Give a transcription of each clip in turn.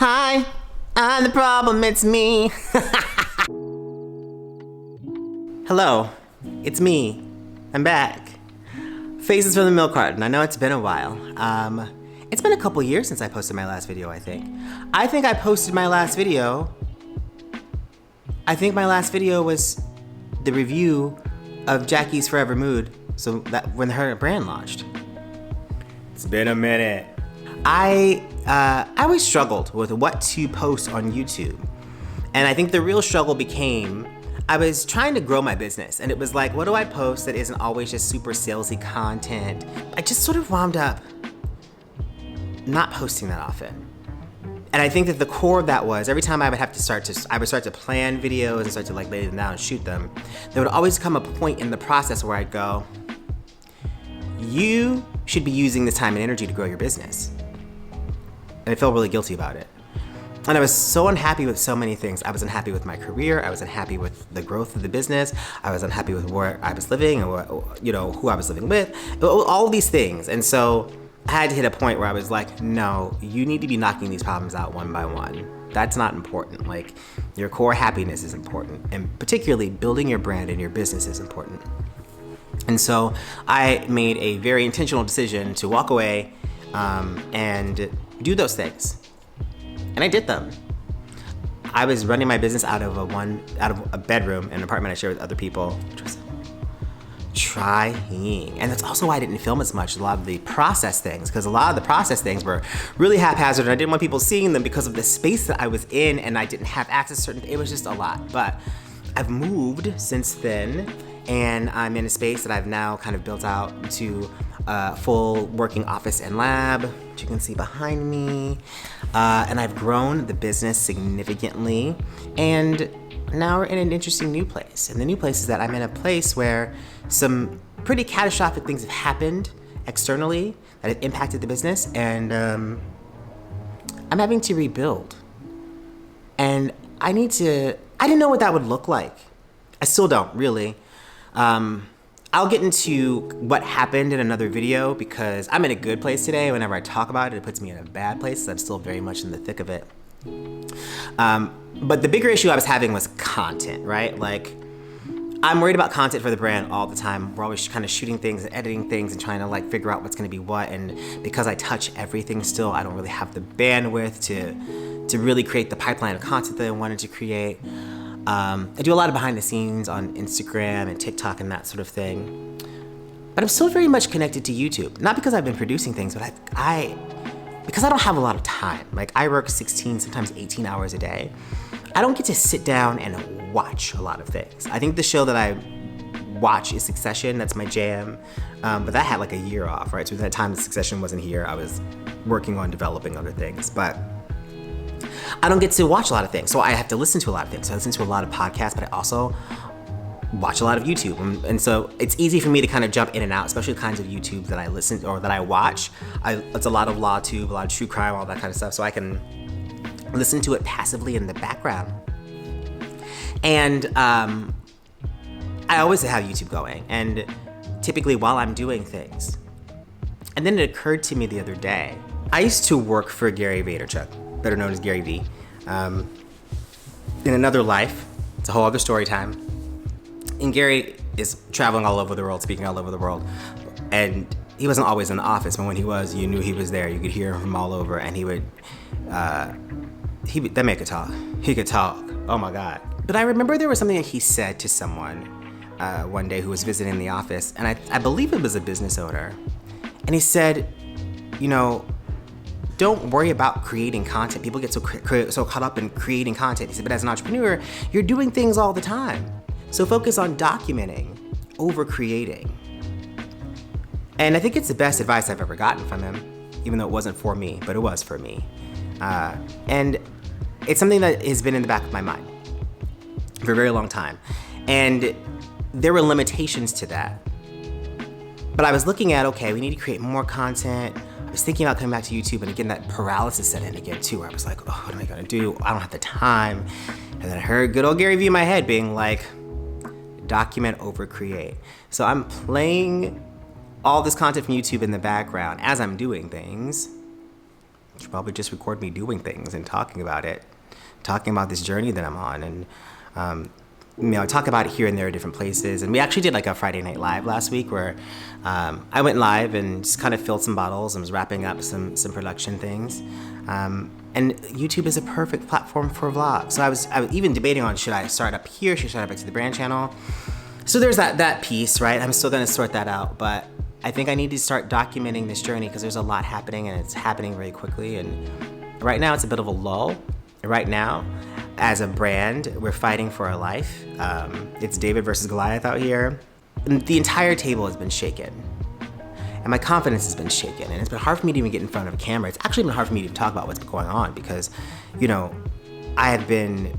Hi, I'm the problem, it's me. Hello, it's me. I'm back. Faces from the milk carton. I know it's been a while. It's been a couple years since I posted my last video, I think. I think my last video was the review of Jackie's Forever Mood, so that when her brand launched. It's been a minute. I always struggled with what to post on YouTube. And I think the real struggle became, I was trying to grow my business, and it was like, what do I post that isn't always just super salesy content? I just sort of wound up not posting that often. And I think that the core of that was every time I would start to plan videos and start to lay them down and shoot them, there would always come a point in the process where I'd go, you should be using this time and energy to grow your business. And I felt really guilty about it. And I was so unhappy with so many things. I was unhappy with my career. I was unhappy with the growth of the business. I was unhappy with where I was living and who I was living with, all these things. And so I had to hit a point where I was like, no, you need to be knocking these problems out one by one. That's not important. Your core happiness is important. And particularly building your brand and your business is important. And so I made a very intentional decision to walk away and do those things. And I did them. I was running my business out of a bedroom in an apartment I shared with other people, which was trying. And that's also why I didn't film as much, a lot of the process things, because a lot of the process things were really haphazard and I didn't want people seeing them because of the space that I was in and I didn't have access to certain, it was just a lot. But I've moved since then and I'm in a space that I've now kind of built out to a full working office and lab, which you can see behind me. And I've grown the business significantly. And now we're in an interesting new place. And the new place is that I'm in a place where some pretty catastrophic things have happened externally that have impacted the business. And I'm having to rebuild. And I didn't know what that would look like. I still don't, really. I'll get into what happened in another video because I'm in a good place today. Whenever I talk about it, it puts me in a bad place. I'm still very much in the thick of it. But the bigger issue I was having was content, right? I'm worried about content for the brand all the time. We're always kind of shooting things and editing things and trying to figure out what's going to be what. And because I touch everything still, I don't really have the bandwidth to really create the pipeline of content that I wanted to create. I do a lot of behind the scenes on Instagram and TikTok and that sort of thing. But I'm still very much connected to YouTube. Not because I've been producing things, but because I don't have a lot of time. I work 16, sometimes 18 hours a day. I don't get to sit down and watch a lot of things. I think the show that I watch is Succession. That's my jam. But that had a year off, right? So at that time Succession wasn't here. I was working on developing other things. But I don't get to watch a lot of things, so I have to listen to a lot of things. So I listen to a lot of podcasts, but I also watch a lot of YouTube. And so it's easy for me to kind of jump in and out, especially the kinds of YouTube that I listen or that I watch. It's a lot of LawTube, a lot of true crime, all that kind of stuff, so I can listen to it passively in the background. And I always have YouTube going, and typically while I'm doing things. And then it occurred to me the other day, I used to work for Gary Vaynerchuk, better known as Gary Vee. In another life, it's a whole other story time. And Gary is traveling all over the world, speaking all over the world. And he wasn't always in the office, but when he was, you knew he was there. You could hear him from all over, and that man could talk. He could talk, oh my God. But I remember there was something that he said to someone one day who was visiting the office, and I believe it was a business owner. And he said, don't worry about creating content. People get so caught up in creating content. He said, but as an entrepreneur, you're doing things all the time. So focus on documenting over creating. And I think it's the best advice I've ever gotten from him, even though it wasn't for me, but it was for me. And it's something that has been in the back of my mind for a very long time. And there were limitations to that. But I was looking at, okay, we need to create more content. I was thinking about coming back to YouTube, and again, that paralysis set in again too, where I was like, oh, what am I gonna do? I don't have the time. And then I heard good old Gary Vee in my head being like, document over create. So I'm playing all this content from YouTube in the background as I'm doing things, should probably just record me doing things and talking about it, talking about this journey that I'm on. And, I talk about it here and there at different places. And we actually did like a Friday Night Live last week where I went live and just kind of filled some bottles and was wrapping up some production things. And YouTube is a perfect platform for vlogs. So I was even debating on, should I start up here? Should I start up back to the brand channel? So there's that piece, right? I'm still gonna sort that out, but I think I need to start documenting this journey because there's a lot happening and it's happening very quickly. And right now it's a bit of a lull. Right now, as a brand, we're fighting for our life. It's David versus Goliath out here. And the entire table has been shaken. And my confidence has been shaken. And it's been hard for me to even get in front of a camera. It's actually been hard for me to talk about what's been going on because, I have been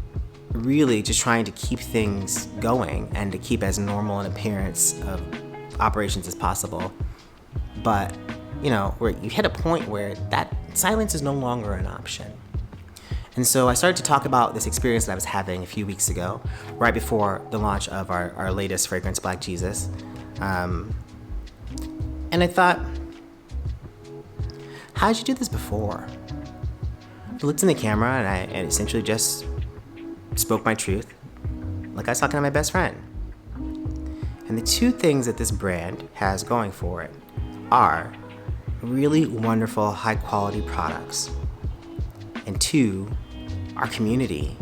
really just trying to keep things going and to keep as normal an appearance of operations as possible. But, where you hit a point where that silence is no longer an option. And so I started to talk about this experience that I was having a few weeks ago, right before the launch of our latest fragrance, Black Jesus. And I thought, how did you do this before? I looked in the camera and I essentially just spoke my truth, like I was talking to my best friend. And the two things that this brand has going for it are really wonderful, high quality products. And two, our community.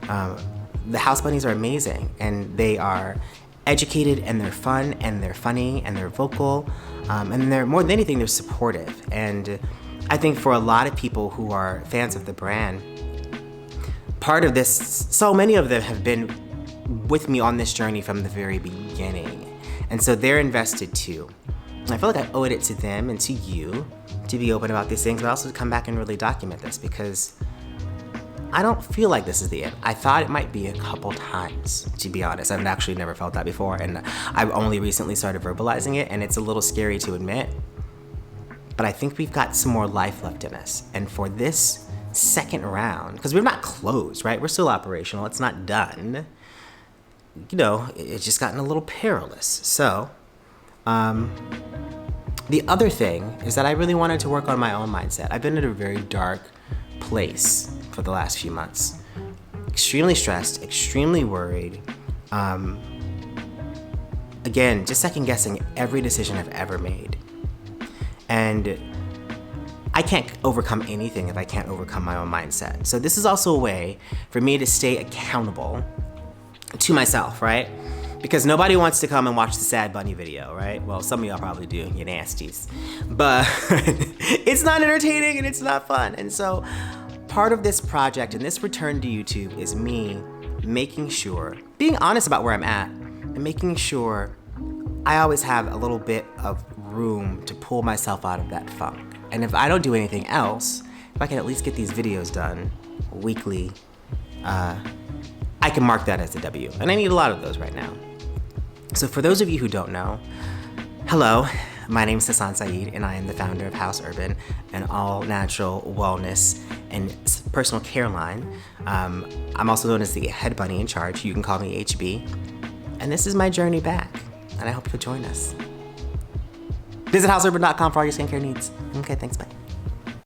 The House Bunnies are amazing and they are educated and they're fun and they're funny and they're vocal and they're, more than anything, they're supportive. And I think for a lot of people who are fans of the brand, part of this, so many of them have been with me on this journey from the very beginning. And so they're invested too. And I feel like I owed it to them and to you to be open about these things, but also to come back and really document this because I don't feel like this is the end. I thought it might be a couple times, to be honest. I've actually never felt that before, and I've only recently started verbalizing it, and it's a little scary to admit. But I think we've got some more life left in us. And for this second round, because we're not closed, right? We're still operational. It's not done. It's just gotten a little perilous. So, the other thing is that I really wanted to work on my own mindset. I've been in a very dark place for the last few months. Extremely stressed, extremely worried. Again, just second guessing every decision I've ever made. And I can't overcome anything if I can't overcome my own mindset. So this is also a way for me to stay accountable to myself, right? Because nobody wants to come and watch the Sad Bunny video, right? Well, some of y'all probably do, you nasties. But it's not entertaining and it's not fun. And so part of this project and this return to YouTube is me making sure, being honest about where I'm at and making sure I always have a little bit of room to pull myself out of that funk. And if I don't do anything else, if I can at least get these videos done weekly, I can mark that as a W. And I need a lot of those right now. So for those of you who don't know, hello, my name is Hassan Saeed and I am the founder of HausUrban, an all-natural wellness and personal care line. I'm also known as the head bunny in charge. You can call me HB. And this is my journey back, and I hope you'll join us. Visit HausUrban.com for all your skincare needs. Okay, thanks, bye.